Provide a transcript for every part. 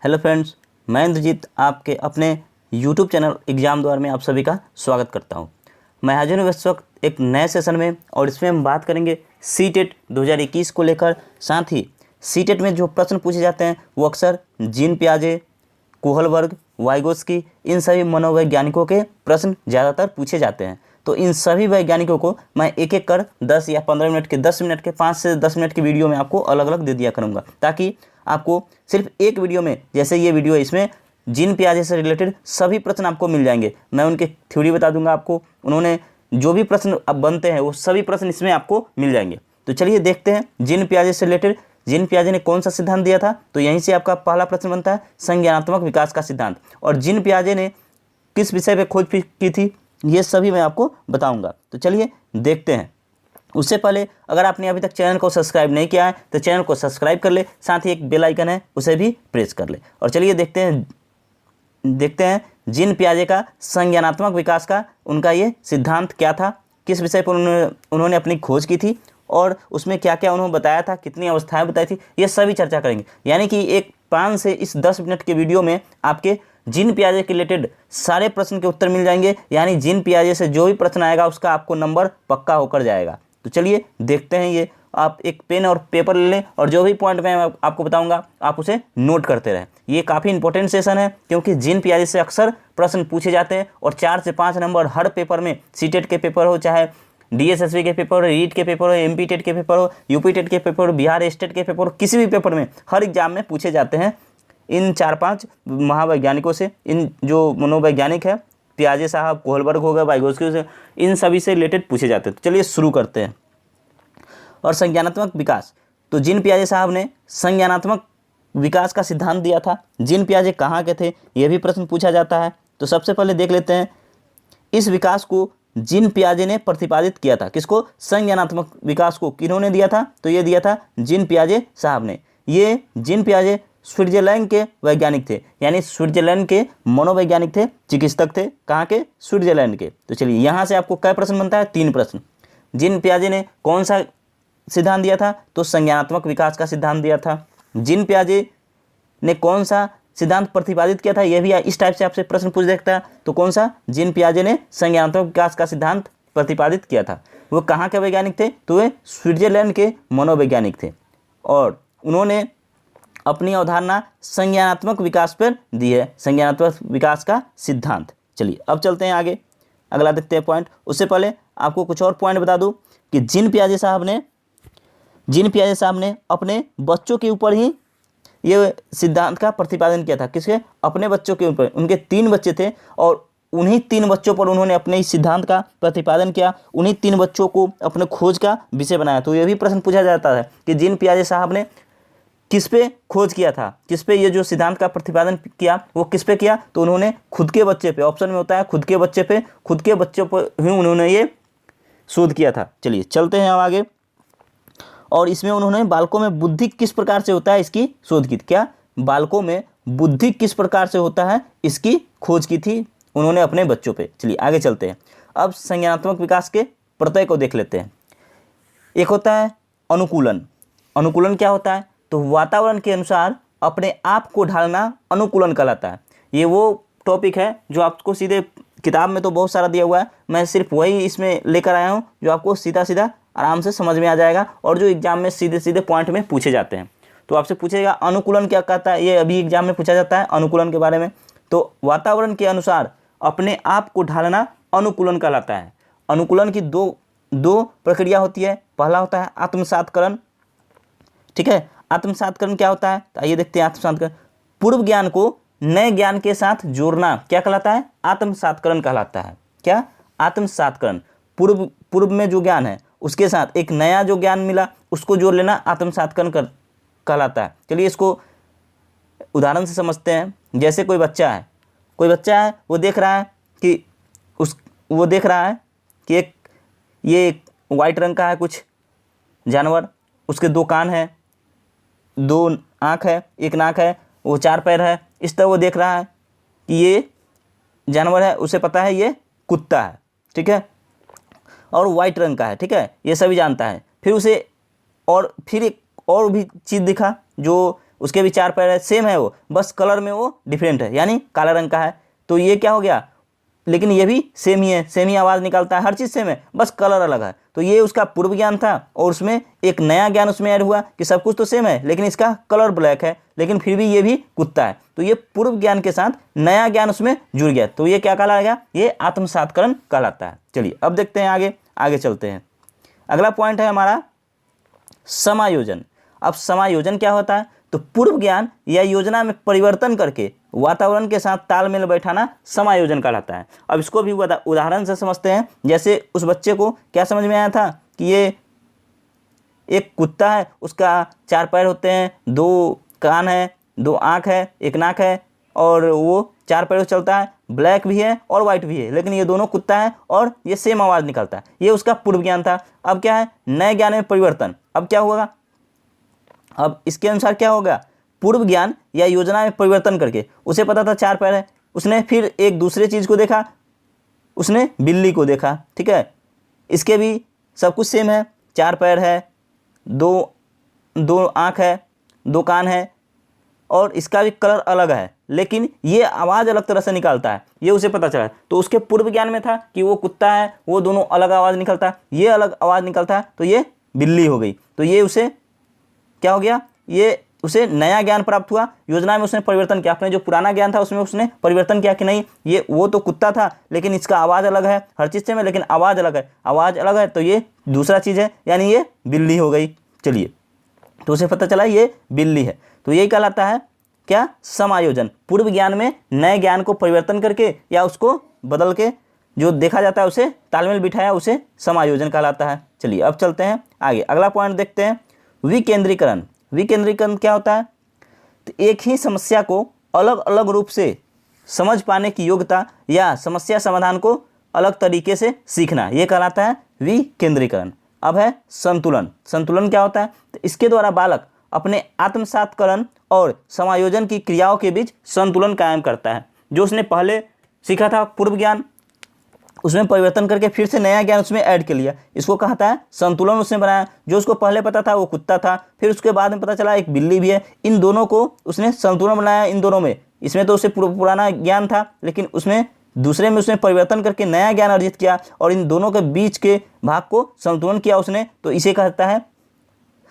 Hello friends, मैं इंद्रजीत आपके अपने यूट्यूब चैनल एग्ज़ाम द्वार में आप सभी का स्वागत करता हूं। मैं हाजिर हूं इस वक्त एक नए सेशन में और इसमें हम बात करेंगे सीटेट 2021 को लेकर। साथ ही सीटेट में जो प्रश्न पूछे जाते हैं वो अक्सर जीन पियाजे, कोहलबर्ग, वाइगोत्स्की, इन सभी मनोवैज्ञानिकों के प्रश्न ज़्यादातर पूछे जाते हैं। तो इन सभी वैज्ञानिकों को मैं एक एक कर 10 या 15 मिनट के 10 मिनट के 5 से 10 मिनट की वीडियो में आपको अलग अलग दे दिया करूँगा, ताकि आपको सिर्फ एक वीडियो में, जैसे ये वीडियो है, इसमें जीन पियाजे से रिलेटेड सभी प्रश्न आपको मिल जाएंगे। मैं उनके थ्योरी बता दूंगा आपको, उन्होंने जो भी प्रश्न अब बनते हैं वो सभी प्रश्न इसमें आपको मिल जाएंगे। तो चलिए देखते हैं जीन पियाजे से रिलेटेड जीन पियाजे ने कौन सा सिद्धांत दिया था। तो यहीं से आपका पहला प्रश्न बनता है संज्ञानात्मक विकास का सिद्धांत, और जीन पियाजे ने किस विषय पर खोज की थी ये सभी मैं आपको बताऊंगा। तो चलिए देखते हैं। उससे पहले अगर आपने अभी तक चैनल को सब्सक्राइब नहीं किया है तो चैनल को सब्सक्राइब कर ले, साथ ही एक बेल आइकन है उसे भी प्रेस कर ले। और चलिए देखते हैं जीन पियाजे का संज्ञानात्मक विकास का उनका ये सिद्धांत क्या था, किस विषय पर उन्होंने अपनी खोज की थी और उसमें क्या क्या उन्होंने बताया था, कितनी अवस्थाएं बताई थी, ये सभी चर्चा करेंगे। यानी कि एक 5 से इस 10 मिनट के वीडियो में आपके जीन पियाजे के रिलेटेड सारे प्रश्न के उत्तर मिल जाएंगे। यानी जीन पियाजे से जो भी प्रश्न आएगा उसका आपको नंबर पक्का होकर जाएगा। तो चलिए देखते हैं। ये आप एक पेन और पेपर ले लें और जो भी पॉइंट मैं आपको बताऊंगा आप उसे नोट करते रहें। ये काफ़ी इंपॉर्टेंट सेशन है, क्योंकि जीन पियाजे से अक्सर प्रश्न पूछे जाते हैं और 4 से 5 नंबर हर पेपर में, सीटेट के पेपर हो, चाहे डीएसएसबी के पेपर हो, रीट के पेपर हो, एमपी टेट के पेपर हो, यूपी टेट के पेपर हो, बिहार स्टेट के पेपर हो, किसी भी पेपर में हर एग्जाम में पूछे जाते हैं। इन 4-5 महावैज्ञानिकों से, इन जो मनोवैज्ञानिक है, पियाजे साहब, कोहलबर्ग हो गए, वाइगोत्स्की से, इन सभी से रिलेटेड पूछे जाते हैं। तो चलिए शुरू करते हैं। और संज्ञानात्मक विकास, तो जीन पियाजे साहब ने संज्ञानात्मक विकास का सिद्धांत दिया था। जीन पियाजे कहाँ के थे यह भी प्रश्न पूछा जाता है। तो सबसे पहले देख लेते हैं, इस विकास को जीन पियाजे ने प्रतिपादित किया था। किसको? संज्ञानात्मक विकास को किन्होंने दिया था? तो ये दिया था जीन पियाजे साहब ने। ये जीन पियाजे स्विट्जरलैंड के वैज्ञानिक थे, यानी स्विट्जरलैंड के मनोवैज्ञानिक थे, चिकित्सक थे। कहाँ के? स्विट्जरलैंड के। तो चलिए यहाँ से आपको कै प्रश्न बनता है? 3 प्रश्न। जीन पियाजे ने कौन सा सिद्धांत दिया था? तो संज्ञानात्मक विकास का सिद्धांत दिया था। जीन पियाजे ने कौन सा सिद्धांत प्रतिपादित किया था? यह भी इस टाइप से आपसे प्रश्न पूछ देखता है। तो कौन सा? जीन पियाजे ने संज्ञानात्मक विकास का सिद्धांत प्रतिपादित किया था। वो कहाँ के वैज्ञानिक थे? तो वे स्विट्जरलैंड के मनोवैज्ञानिक थे और उन्होंने अपनी अवधारणा संज्ञानात्मक विकास पर दी है, संज्ञानात्मक विकास का सिद्धांत। चलिए अब चलते हैं आगे, अगला देखते हैं पॉइंट। उससे पहले आपको कुछ और पॉइंट बता दूं कि जीन पियाजे साहब ने अपने बच्चों के ऊपर ही ये सिद्धांत का प्रतिपादन किया था। किसके? अपने बच्चों के ऊपर। उनके 3 बच्चे थे और उन्हीं 3 बच्चों पर उन्होंने अपने इस सिद्धांत का प्रतिपादन किया। उन्हीं 3 बच्चों को अपने खोज का विषय बनाया। तो यह भी प्रश्न पूछा जाता है कि जीन पियाजे साहब ने किस पे खोज किया था, किस पे ये जो सिद्धांत का प्रतिपादन किया वो किस पे किया? तो उन्होंने खुद के बच्चे पे, ऑप्शन में होता है खुद के बच्चों पर ही उन्होंने ये शोध किया था। चलिए चलते हैं अब आगे। और इसमें उन्होंने बालकों में बुद्धि किस प्रकार से होता है इसकी शोध की थी। क्या? बालकों में बुद्धि किस प्रकार से होता है इसकी खोज की थी उन्होंने अपने बच्चों पे। चलिए आगे चलते हैं। अब संज्ञानात्मक विकास के प्रत्यय को देख लेते हैं। एक होता है अनुकूलन। अनुकूलन क्या होता है? तो वातावरण के अनुसार अपने आप को ढालना अनुकूलन कहलाता है। ये वो टॉपिक है जो आपको सीधे किताब में तो बहुत सारा दिया हुआ है, मैं सिर्फ वही इसमें लेकर आया हूँ जो आपको सीधा सीधा आराम से समझ में आ जाएगा और जो एग्जाम में सीधे सीधे पॉइंट में पूछे जाते हैं। तो आपसे पूछेगा अनुकूलन क्या कहता है, ये अभी एग्जाम में पूछा जाता है अनुकूलन के बारे में। तो वातावरण के अनुसार अपने आप को ढालना अनुकूलन कहलाता है। अनुकूलन की दो प्रक्रिया होती है। पहला होता है आत्मसातकरण। ठीक है, आत्मसातकरण क्या होता है? तो आइए देखते हैं। आत्मसातकरण पूर्व ज्ञान को नए ज्ञान के साथ जोड़ना क्या कहलाता है? आत्मसातकरण कहलाता है। क्या? आत्मसातकरण। पूर्व में जो ज्ञान है उसके साथ एक नया जो ज्ञान मिला उसको जोड़ लेना आत्मसातकरण कहलाता है। चलिए इसको उदाहरण से समझते हैं। जैसे कोई बच्चा है वो देख रहा है कि ये वाइट रंग का है कुछ जानवर, उसके 2 कान है, 2 आँख है, 1 नाक है, वो 4 पैर है। इस तरह वो देख रहा है कि ये जानवर है, उसे पता है ये कुत्ता है। ठीक है, और वाइट रंग का है। ठीक है, ये सभी जानता है। फिर उसे और फिर एक और भी चीज़ दिखा जो उसके भी 4 पैर है, सेम है वो, बस कलर में वो डिफरेंट है, यानी काला रंग का है। तो ये क्या हो गया, लेकिन ये भी सेम ही है, सेम ही आवाज़ निकालता है, हर चीज़ सेम है, बस कलर अलग है। तो ये उसका पूर्व ज्ञान था और उसमें एक नया ज्ञान उसमें ऐड हुआ कि सब कुछ तो सेम है लेकिन इसका कलर ब्लैक है, लेकिन फिर भी ये भी कुत्ता है। तो ये पूर्व ज्ञान के साथ नया ज्ञान उसमें जुड़ गया, तो ये क्या कहलाएगा, ये आत्मसात्करण कहलाता है। चलिए अब देखते हैं आगे चलते हैं। अगला पॉइंट है हमारा समायोजन। अब समायोजन क्या होता है, तो पूर्व ज्ञान या योजना में परिवर्तन करके वातावरण के साथ तालमेल बैठाना समायोजन कहलाता है। अब इसको भी उदाहरण से समझते हैं। जैसे उस बच्चे को क्या समझ में आया था कि ये एक कुत्ता है, उसका 4 पैर होते हैं, 2 कान है, 2 आँख है, 1 नाक है और वो 4 पैरों से चलता है, ब्लैक भी है और वाइट भी है, लेकिन ये दोनों कुत्ता है और ये सेम आवाज़ निकलता है। ये उसका पूर्व ज्ञान था। अब क्या है, नए ज्ञान में परिवर्तन। अब क्या होगा, अब इसके अनुसार क्या होगा, पूर्व ज्ञान या योजना में परिवर्तन करके उसे पता था 4 पैर है, उसने फिर एक दूसरे चीज़ को देखा, उसने बिल्ली को देखा, ठीक है, इसके भी सब कुछ सेम है, 4 पैर है, 2 आँख है, 2 कान है और इसका भी कलर अलग है, लेकिन ये आवाज़ अलग तरह से निकालता है, ये उसे पता चला। तो उसके पूर्व ज्ञान में था कि वो कुत्ता है, वो दोनों अलग आवाज़ निकलता है, ये अलग आवाज़ निकलता है, तो ये बिल्ली हो गई। तो ये उसे क्या हो गया, ये उसे नया ज्ञान प्राप्त हुआ। योजना में उसने परिवर्तन किया, अपने जो पुराना ज्ञान था उसमें उसने परिवर्तन किया कि नहीं, ये वो तो कुत्ता था लेकिन इसका आवाज़ अलग है, हर चीज़ से में लेकिन आवाज़ अलग है, आवाज़ अलग है, तो ये दूसरा चीज़ है, यानी ये बिल्ली हो गई। चलिए, तो उसे पता चला ये बिल्ली है। तो यही कहलाता है क्या, समायोजन। पूर्व ज्ञान में नए ज्ञान को परिवर्तन करके या उसको बदल के जो देखा जाता है उसे तालमेल बिठाया, उसे समायोजन कहलाता है। चलिए अब चलते हैं आगे, अगला पॉइंट देखते हैं, विकेंद्रीकरण। विकेंद्रीकरण क्या होता है, तो एक ही समस्या को अलग अलग रूप से समझ पाने की योग्यता या समस्या समाधान को अलग तरीके से सीखना, ये कहलाता है विकेंद्रीकरण। अब है संतुलन। संतुलन क्या होता है, तो इसके द्वारा बालक अपने आत्मसात्करण और समायोजन की क्रियाओं के बीच संतुलन कायम करता है। जो उसने पहले सीखा था पूर्व ज्ञान, उसमें परिवर्तन करके फिर से नया ज्ञान उसमें ऐड कर लिया, इसको कहता है संतुलन उसने बनाया। जो उसको पहले पता था वो कुत्ता था, फिर उसके बाद में पता चला एक बिल्ली भी है, इन दोनों को उसने संतुलन बनाया। इन दोनों में, इसमें तो उसे पुराना ज्ञान था लेकिन उसमें दूसरे में उसने परिवर्तन करके नया ज्ञान अर्जित किया और इन दोनों के बीच के भाग को संतुलन किया उसने, तो इसे कहता है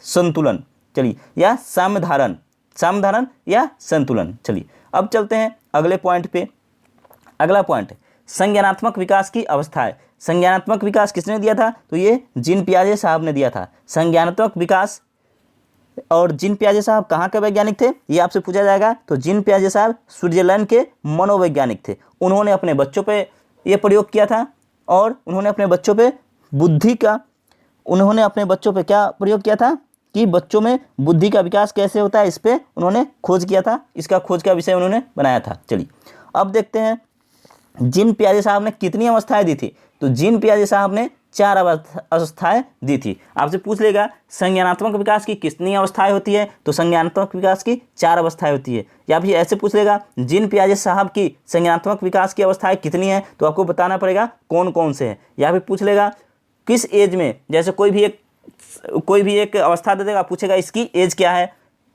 संतुलन। चलिए, या सामधारण, सामधारण या संतुलन। चलिए अब चलते हैं अगले पॉइंट पे। अगला पॉइंट है संज्ञानात्मक विकास की अवस्थाएं। संज्ञानात्मक विकास किसने दिया था, तो ये जीन पियाजे साहब ने दिया था संज्ञानात्मक विकास। और जीन पियाजे साहब कहाँ के वैज्ञानिक थे, ये आपसे पूछा जाएगा। तो जीन पियाजे साहब स्विट्जरलैंड के मनोवैज्ञानिक थे। उन्होंने अपने बच्चों पे ये प्रयोग किया था और उन्होंने अपने बच्चों पे बुद्धि का, उन्होंने अपने बच्चों पे क्या प्रयोग किया था कि बच्चों में बुद्धि का विकास कैसे होता है, इस पर उन्होंने खोज किया था, इसका खोज का विषय उन्होंने बनाया था। चलिए अब देखते हैं जीन पियाजे साहब ने कितनी अवस्थाएं दी थी। तो जीन पियाजे साहब ने 4 अवस्थाएं दी थी। आपसे पूछ लेगा संज्ञानात्मक विकास की कितनी अवस्थाएं होती है, तो संज्ञानात्मक विकास की 4 अवस्थाएं होती है। या फिर ऐसे पूछ लेगा जीन पियाजे साहब की संज्ञानात्मक विकास की अवस्थाएं कितनी हैं, तो आपको बताना पड़ेगा कौन कौन से हैं। या फिर पूछ लेगा किस एज में, जैसे कोई भी एक अवस्था दे देगा, पूछेगा इसकी एज क्या है।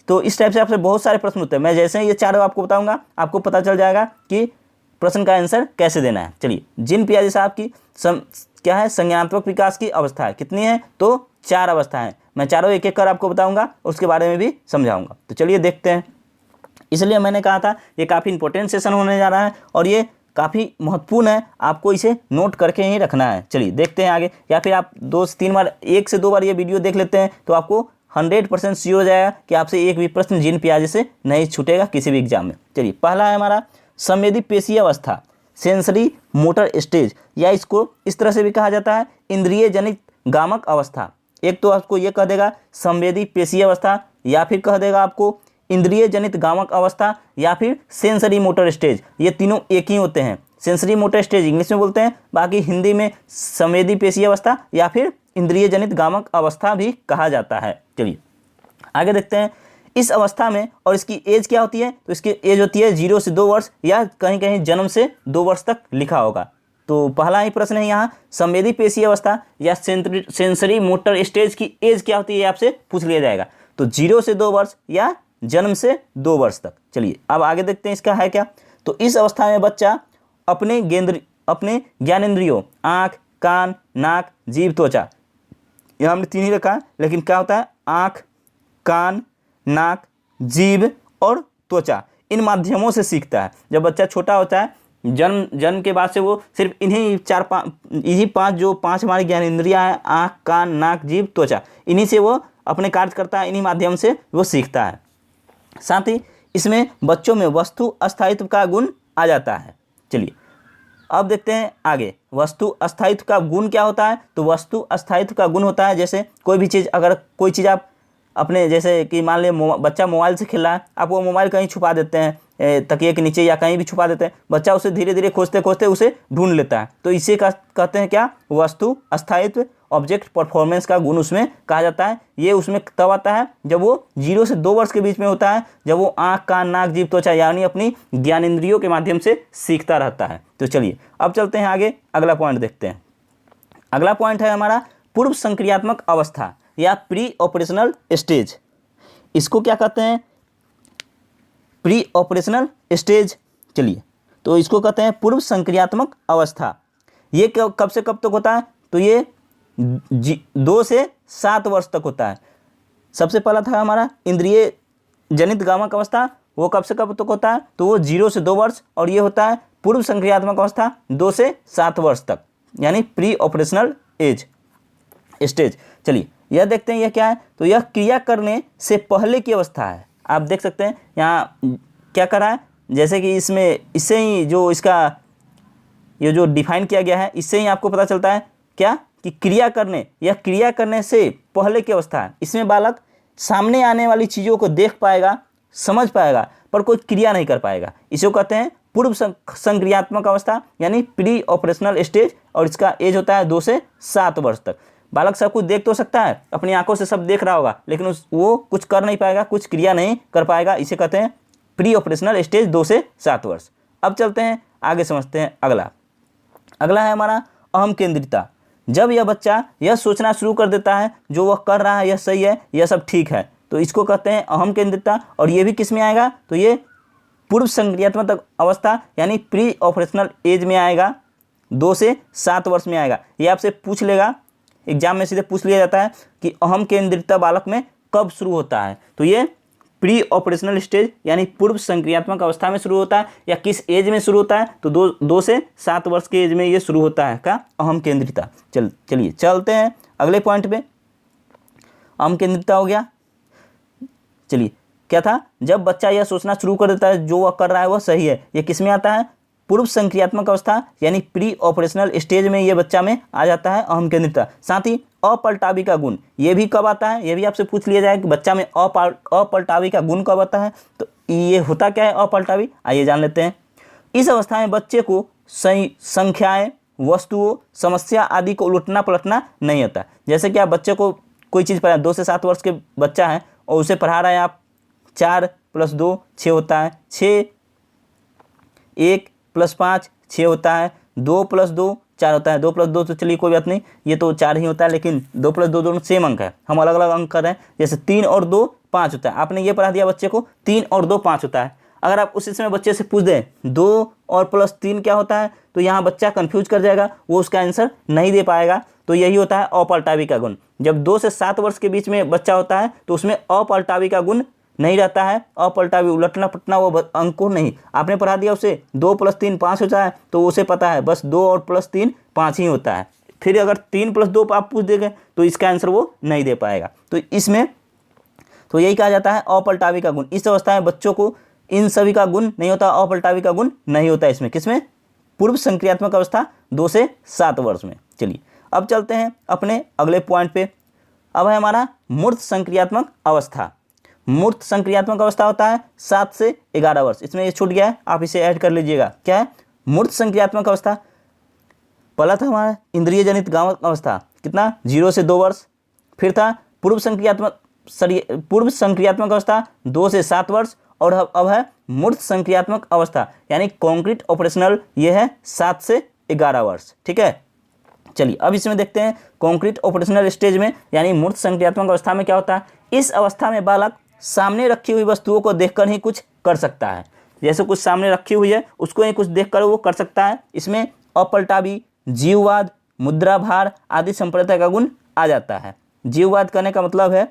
तो इस टाइप से आपसे बहुत सारे प्रश्न होते हैं। मैं जैसे ये 4 आपको बताऊंगा, आपको पता चल जाएगा कि प्रश्न का आंसर कैसे देना है। चलिए, जीन पियाजे साहब की क्या है, संज्ञानात्मक विकास की अवस्थाएं कितनी है, तो 4 अवस्थाएं। मैं चारों एक एक कर आपको बताऊंगा, उसके बारे में भी समझाऊंगा। तो चलिए देखते हैं। इसलिए मैंने कहा था ये काफ़ी इंपॉर्टेंट सेशन होने जा रहा है और ये काफ़ी महत्वपूर्ण है, आपको इसे नोट करके ही रखना है। चलिए देखते हैं आगे। या फिर आप 2 से 3 बार, 1 से 2 बार ये वीडियो देख लेते हैं तो आपको 100% श्योर हो जाएगा कि आपसे एक भी प्रश्न जीन पियाजे से नहीं छूटेगा किसी भी एग्जाम में। चलिए पहला है हमारा संवेदी पेशीय अवस्था, सेंसरी मोटर स्टेज, या इसको इस तरह से भी कहा जाता है इंद्रिय जनित गामक अवस्था। एक तो आपको ये कह देगा संवेदी पेशीय अवस्था, या फिर कह देगा आपको इंद्रिय जनित गामक अवस्था, या फिर सेंसरी मोटर स्टेज। ये तीनों एक ही होते हैं। सेंसरी मोटर स्टेज इंग्लिश में बोलते हैं, बाकी हिंदी में संवेदी पेशीय अवस्था या फिर इंद्रिय जनित गामक अवस्था भी कहा जाता है। चलिए आगे देखते हैं। इस अवस्था में, और इसकी एज क्या होती है, तो इसकी एज होती है 0 से 2 वर्ष, या कहीं कहीं जन्म से 2 वर्ष तक लिखा होगा। तो पहला ही प्रश्न है यहाँ, संवेदी पेशीय अवस्था या सेंसरी मोटर स्टेज की एज क्या होती है, आपसे पूछ लिया जाएगा। तो 0 से 2 वर्ष या जन्म से 2 वर्ष तक। चलिए अब आगे देखते हैं इसका है क्या। तो इस अवस्था में बच्चा अपने ज्ञानेंद्रियों आँख, कान, नाक, जीभ, त्वचा, यहाँ हमने 3 ही रखा है, लेकिन क्या होता है आँख, कान, नाक, जीभ और त्वचा, इन माध्यमों से सीखता है। जब बच्चा छोटा होता है, जन्म के बाद से वो सिर्फ इन्हीं पांच जो 5 हमारी ज्ञानेंद्रियाँ हैं, आँख, कान, नाक, जीभ, त्वचा, इन्हीं से वो अपने कार्य करता है, इन्हीं माध्यम से वो सीखता है। साथ ही इसमें बच्चों में वस्तु अस्थायित्व का गुण आ जाता है। चलिए अब देखते हैं आगे, वस्तु अस्थायित्व का गुण क्या होता है। तो वस्तु अस्थायित्व का गुण होता है जैसे कोई भी चीज़, अगर कोई चीज़ आप अपने, जैसे कि मान लें बच्चा मोबाइल से खेल रहा है, आप वो मोबाइल कहीं छुपा देते हैं, तकिए के नीचे या कहीं भी छुपा देते हैं, बच्चा उसे धीरे धीरे खोजते खोजते उसे ढूंढ लेता है। तो इसे कहते हैं क्या, वस्तु अस्थायित्व, ऑब्जेक्ट परफॉर्मेंस का गुण उसमें कहा जाता है। ये उसमें तब आता है जब वो 0 से 2 वर्ष के बीच में होता है, जब वो आँख, कान, नाक, जीभ, त्वचा यानी अपनी ज्ञानेंद्रियों के माध्यम से सीखता रहता है। तो चलिए अब चलते हैं आगे, अगला पॉइंट देखते हैं। अगला पॉइंट है हमारा पूर्व संक्रियात्मक अवस्था या प्री ऑपरेशनल स्टेज। इसको क्या कहते हैं, प्री ऑपरेशनल स्टेज। चलिए तो इसको कहते हैं पूर्व संक्रियात्मक अवस्था। ये कब से कब तक होता है, तो ये 2 से 7 वर्ष तक होता है। सबसे पहला था हमारा इंद्रिय जनित गामक अवस्था, वो कब से कब तक होता है, तो वो 0 से 2 वर्ष, और ये होता है पूर्व संक्रियात्मक अवस्था 2 से 7 वर्ष तक, यानी प्री ऑपरेशनल स्टेज। चलिए यह देखते हैं यह क्या है। तो यह क्रिया करने से पहले की अवस्था है। आप देख सकते हैं यहाँ क्या कर रहा है, जैसे कि इससे ही जो इसका ये जो डिफाइन किया गया है, इससे ही आपको पता चलता है क्या कि क्रिया करने से पहले की अवस्था है। इसमें बालक सामने आने वाली चीज़ों को देख पाएगा, समझ पाएगा, पर कोई क्रिया नहीं कर पाएगा। इसे कहते हैं पूर्व संक्रियात्मक अवस्था यानी प्री ऑपरेशनल स्टेज, और इसका एज होता है 2 से 7 वर्ष तक। बालक सब कुछ देख तो सकता है, अपनी आंखों से सब देख रहा होगा, लेकिन वो कुछ कर नहीं पाएगा, कुछ क्रिया नहीं कर पाएगा। इसे कहते हैं प्री ऑपरेशनल स्टेज 2 से 7 वर्ष। अब चलते हैं आगे, समझते हैं अगला है हमारा अहम केंद्रिता। जब यह बच्चा यह सोचना शुरू कर देता है जो वह कर रहा है यह सही है, यह सब ठीक है, तो इसको कहते हैं अहम केंद्रिता। और ये भी किस में आएगा, तो ये पूर्व संक्रियात्मक अवस्था यानी प्री ऑपरेशनल एज में आएगा, 2 से 7 वर्ष में आएगा। ये आपसे पूछ लेगा, एग्जाम में सीधे पूछ लिया जाता है कि अहम केंद्रिता बालक में कब शुरू होता है। तो ये प्री ऑपरेशनल स्टेज यानी पूर्व संक्रियात्मक अवस्था में शुरू होता है, या किस एज में शुरू होता है, तो 2 से 7 वर्ष के एज में ये शुरू होता है का अहम केंद्रिता। चलिए चलते हैं अगले पॉइंट पे। अहम केंद्रिता हो गया। चलिए क्या था, जब बच्चा यह सोचना शुरू कर देता है जो वह कर रहा है वह सही है, ये किस में आता है, पूर्व संक्रियात्मक अवस्था यानी प्री ऑपरेशनल स्टेज में ये बच्चा में आ जाता है अहम केंद्रिता। साथ ही अपलटावी का गुण, ये भी कब आता है, ये भी आपसे पूछ लिया जाए कि बच्चा में अपलटावी का गुण कब आता है। तो ये होता क्या है अपलटावी, आइए जान लेते हैं। इस अवस्था में बच्चे को संख्याएं, वस्तुओं, समस्या आदि को उलटना पलटना नहीं आता। जैसे कि आप बच्चे को कोई चीज़ पढ़ा, 2 से 7 वर्ष के बच्चा है और उसे पढ़ा रहे हैं आप, 4 + 2 6 होता है, 6 1 + 5 6 होता है, 2 + 2 4 होता है, 2 + 2 तो चलिए कोई बात नहीं, ये तो 4 ही होता है, लेकिन 2 + 2 दोनों सेम अंक है, हम अलग अलग अंक कर रहे हैं। जैसे 3 और 2 5 होता है, आपने ये पढ़ा दिया बच्चे को 3 और 2 5 होता है। अगर आप उसी समय बच्चे से पूछ दें 2 और +3 क्या होता है, तो यहाँ बच्चा कन्फ्यूज कर जाएगा, वो उसका आंसर नहीं दे पाएगा। तो यही होता है अपलटावी का गुण। जब 2 से 7 वर्ष के बीच में बच्चा होता है तो उसमें अपलटावी का गुण नहीं रहता है, अपलटावी उलटना पलटना वो अंक को नहीं। आपने पढ़ा दिया उसे 2 + 3 5 होता है, तो उसे पता है बस 2 और +3 5 ही होता है। फिर अगर 3 + 2 आप पूछ देंगे तो इसका आंसर वो नहीं दे पाएगा। तो इसमें तो यही कहा जाता है अपलटावी का गुण। इस अवस्था में बच्चों को इन सभी का गुण नहीं होता, अपलटावी का गुण नहीं होता इसमें। किसमें, पूर्व संक्रियात्मक अवस्था 2 से 7 वर्ष में। चलिए अब चलते हैं अपने अगले पॉइंट पे। अब है हमारा मूर्त संक्रियात्मक अवस्था। मूर्त संक्रियात्मक अवस्था होता है 7 से 11 वर्ष। इसमें ये छूट गया है, आप इसे ऐड कर लीजिएगा। क्या है मूर्त संक्रियात्मक अवस्था, पहला था हमारा इंद्रिय जनित गामक अवस्था, कितना 0 से 2 वर्ष। फिर था पूर्व संक्रियात्मक अवस्था 2 से 7 वर्ष। और अब है मूर्त संक्रियात्मक अवस्था यानी कॉन्क्रीट ऑपरेशनल, ये है 7 से 11 वर्ष। ठीक है, चलिए अब इसमें देखते हैं कॉन्क्रीट ऑपरेशनल स्टेज में यानी मूर्त संक्रियात्मक अवस्था में क्या होता है। इस अवस्था में बालक सामने रखी हुई वस्तुओं को देखकर ही कुछ कर सकता है। जैसे कुछ सामने रखी हुई है उसको ही कुछ देखकर वो कर सकता है। इसमें अपलटावी, जीववाद, मुद्राभार आदि संप्रदाय का गुण आ जाता है। जीववाद करने का मतलब है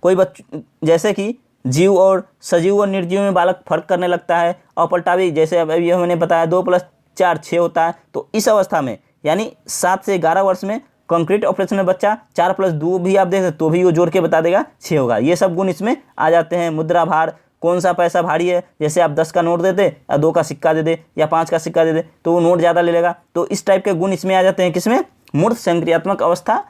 कोई जैसे कि जीव और सजीव और निर्जीव में बालक फर्क करने लगता है। अपलटावी जैसे अभी हमने बताया 2 + 4 6 होता है। तो इस अवस्था में यानी 7 से 11 वर्ष में कंक्रीट ऑपरेशन में बच्चा 4 + 2 भी आप देखें तो भी वो जोड़ के बता देगा 6 होगा। ये सब गुण इसमें आ जाते हैं। मुद्रा भार, कौन सा पैसा भारी है, जैसे आप 10 का नोट देते या 2 का सिक्का दे दे या 5 का सिक्का दे दे तो वो नोट ज़्यादा ले लेगा। तो इस टाइप के गुण इसमें आ जाते हैं। किसमें? मूर्त संक्रियात्मक अवस्था,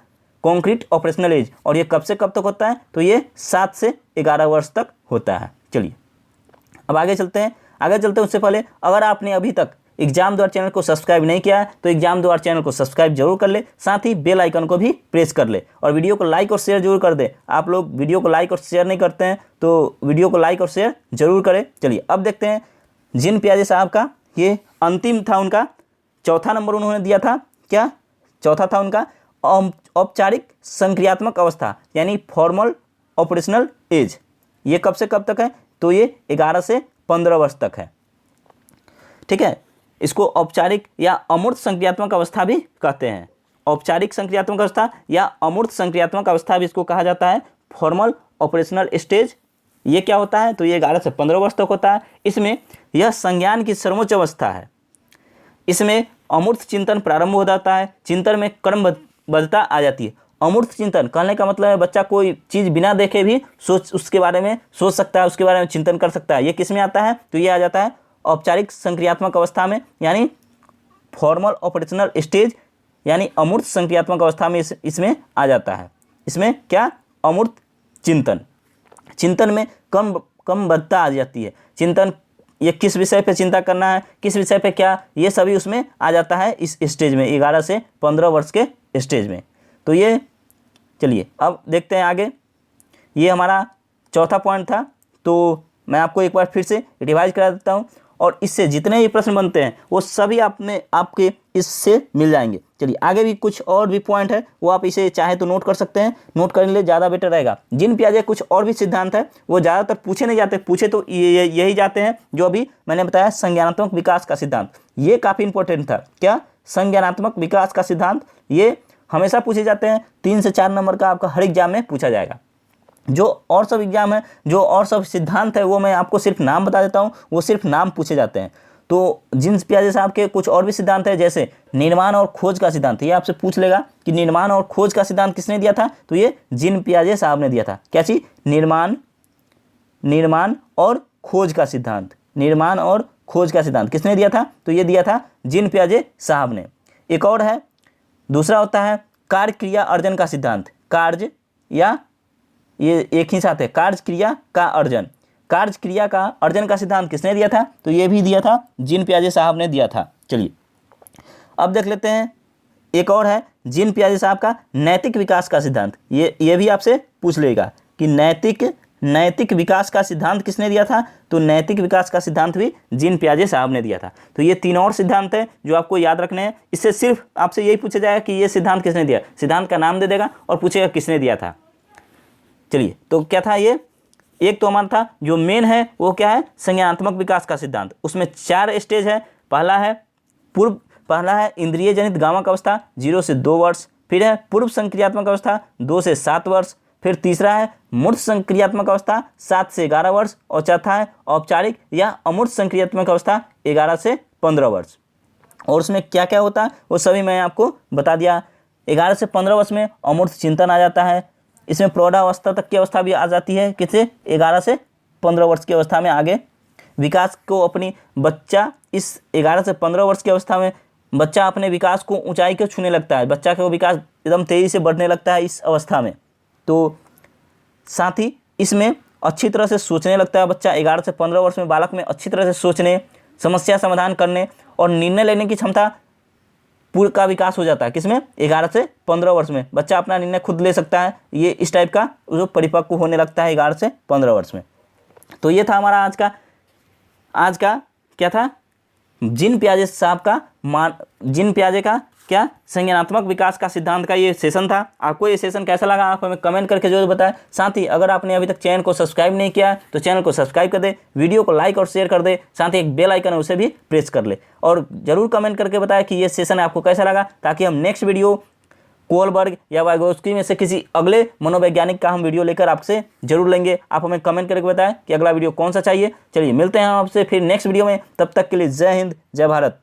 कॉन्क्रीट ऑपरेशनल एज। और ये कब से कब तक होता है? तो ये 7 से 11 वर्ष तक होता है। चलिए अब आगे चलते हैं। उससे पहले अगर आपने अभी तक एग्जाम द्वार चैनल को सब्सक्राइब नहीं किया है तो एग्जाम द्वार चैनल को सब्सक्राइब जरूर कर ले, साथ ही बेल आइकन को भी प्रेस कर ले और वीडियो को लाइक और शेयर जरूर कर दे। आप लोग वीडियो को लाइक और शेयर नहीं करते हैं तो वीडियो को लाइक और शेयर जरूर करें। चलिए अब देखते हैं जिन पियाजे साहब का ये अंतिम था, उनका चौथा नंबर उन्होंने दिया था। क्या चौथा था उनका? औपचारिक संक्रियात्मक अवस्था यानी फॉर्मल ऑपरेशनल एज। ये कब से कब तक है? तो ये 11 से 15 वर्ष तक है। ठीक है, इसको औपचारिक या अमूर्त संक्रियात्मक अवस्था भी कहते हैं। औपचारिक संक्रियात्मक अवस्था या अमूर्त संक्रियात्मक अवस्था भी इसको कहा जाता है। फॉर्मल ऑपरेशनल स्टेज ये क्या होता है? तो ये 11 से 15 वर्ष तक होता है। इसमें यह संज्ञान की सर्वोच्च अवस्था है। इसमें अमूर्त चिंतन प्रारंभ हो जाता है, चिंतन में क्रमबद्धता आ जाती है। अमूर्त चिंतन कहने का मतलब है बच्चा कोई चीज़ बिना देखे भी उसके बारे में सोच सकता है, उसके बारे में चिंतन कर सकता है। ये किस में आता है? तो ये आ जाता है औपचारिक संक्रियात्मक अवस्था में, यानी फॉर्मल ऑपरेशनल स्टेज यानी अमूर्त संक्रियात्मक अवस्था में इसमें आ जाता है। इसमें क्या? अमूर्त चिंतन में क्रमबद्धता आ जाती है। चिंतन ये किस विषय पे चिंता करना है, किस विषय पे क्या, ये सभी उसमें आ जाता है इस स्टेज में, 11 से 15 वर्ष के स्टेज में। तो ये चलिए अब देखते हैं आगे। ये हमारा चौथा पॉइंट था। तो मैं आपको एक बार फिर से रिवाइज करा देता हूँ और इससे जितने भी प्रश्न बनते हैं वो सभी आपके इससे मिल जाएंगे। चलिए आगे भी कुछ और भी पॉइंट है, वो आप इसे चाहे तो नोट कर सकते हैं। नोट करने लिए ज़्यादा बेटर रहेगा। जिन पियाजे कुछ और भी सिद्धांत है वो ज़्यादातर पूछे नहीं जाते, पूछे तो यही जाते हैं जो अभी मैंने बताया संज्ञानात्मक विकास का सिद्धांत। ये काफ़ी इंपॉर्टेंट था। क्या? संज्ञानात्मक विकास का सिद्धांत। ये हमेशा पूछे जाते हैं। 3 से 4 नंबर का आपका हर एग्जाम में पूछा जाएगा। जो और सब एग्जाम है, जो और सब सिद्धांत है वो मैं आपको सिर्फ नाम बता देता हूँ, वो सिर्फ नाम पूछे जाते हैं। तो जिन पियाजे साहब के कुछ और भी सिद्धांत है, जैसे निर्माण और खोज का सिद्धांत। ये आपसे पूछ लेगा कि निर्माण और खोज का सिद्धांत किसने दिया था? तो ये जिन पियाजे साहब ने दिया था। क्या चीज? निर्माण और खोज का सिद्धांत। निर्माण और खोज का सिद्धांत किसने दिया था? तो ये दिया था जिन पियाजे साहब ने। एक और है, दूसरा होता है कार्य क्रिया अर्जन का सिद्धांत। कार्य या ये एक ही साथ है, कार्य क्रिया का अर्जन। कार्य क्रिया का अर्जन का सिद्धांत किसने दिया था? तो ये भी दिया था जिन पियाजे साहब ने दिया था। चलिए अब देख लेते हैं। एक और है जिन पियाजे साहब का नैतिक विकास का सिद्धांत। ये भी आपसे पूछ लेगा कि नैतिक विकास का सिद्धांत किसने दिया था? तो नैतिक विकास का सिद्धांत भी जिन पियाजे साहब ने दिया था। तो ये 3 और सिद्धांत है जो आपको याद रखने हैं। इससे सिर्फ आपसे यही पूछा जाएगा कि ये सिद्धांत किसने दिया। सिद्धांत का नाम दे देगा और पूछेगा किसने दिया था। चलिए तो क्या था ये? एक तो हमारा था जो मेन है वो क्या है? संज्ञानात्मक विकास का सिद्धांत। उसमें 4 स्टेज है। पहला है इंद्रिय जनित गामक अवस्था 0 से 2 वर्ष। फिर है पूर्व संक्रियात्मक अवस्था 2 से 7 वर्ष। फिर तीसरा है मूर्त संक्रियात्मक अवस्था 7 से 11 वर्ष। और चौथा है औपचारिक या अमूर्त संक्रियात्मक अवस्था 11 से 15 वर्ष। और उसमें क्या क्या होता है वो सभी मैं आपको बता दिया। 11 से 15 वर्ष में अमूर्त चिंतन आ जाता है। इसमें प्रौढ़ावस्था तक की अवस्था भी आ जाती है। किसे? 11 से 15 वर्ष की अवस्था में आगे विकास को अपनी बच्चा इस 11 से 15 वर्ष की अवस्था में बच्चा अपने विकास को ऊंचाई को छूने लगता है। बच्चा का विकास एकदम तेज़ी से बढ़ने लगता है इस अवस्था में। तो साथ ही इसमें अच्छी तरह से सोचने लगता है बच्चा। 11 से 15 वर्ष में बालक में अच्छी तरह से सोचने, समस्या समाधान करने और निर्णय लेने की क्षमता पूर्ण का विकास हो जाता है। किसमें? 11 से 15 वर्ष में बच्चा अपना निर्णय खुद ले सकता है। ये इस टाइप का जो परिपक्व होने लगता है 11 से 15 वर्ष में। तो ये था हमारा आज का क्या था? जिन पियाजे साहब का जिन पियाजे का क्या संज्ञानात्मक विकास का सिद्धांत का ये सेशन था। आपको ये सेशन कैसा लगा आप हमें कमेंट करके जरूर बताएं। साथ ही अगर आपने अभी तक चैनल को सब्सक्राइब नहीं किया तो चैनल को सब्सक्राइब कर दे, वीडियो को लाइक और शेयर कर दे, साथ ही एक बेल आइकन है उसे भी प्रेस कर ले और जरूर कमेंट करके बताएं कि ये सेशन आपको कैसा लगा, ताकि हम नेक्स्ट वीडियो कोलबर्ग या वाइगोत्स्की में से किसी अगले मनोवैज्ञानिक का हम वीडियो लेकर आपसे जरूर लेंगे। आप हमें कमेंट करके बताएं कि अगला वीडियो कौन सा चाहिए। चलिए मिलते हैं आपसे फिर नेक्स्ट वीडियो में, तब तक के लिए जय हिंद जय भारत।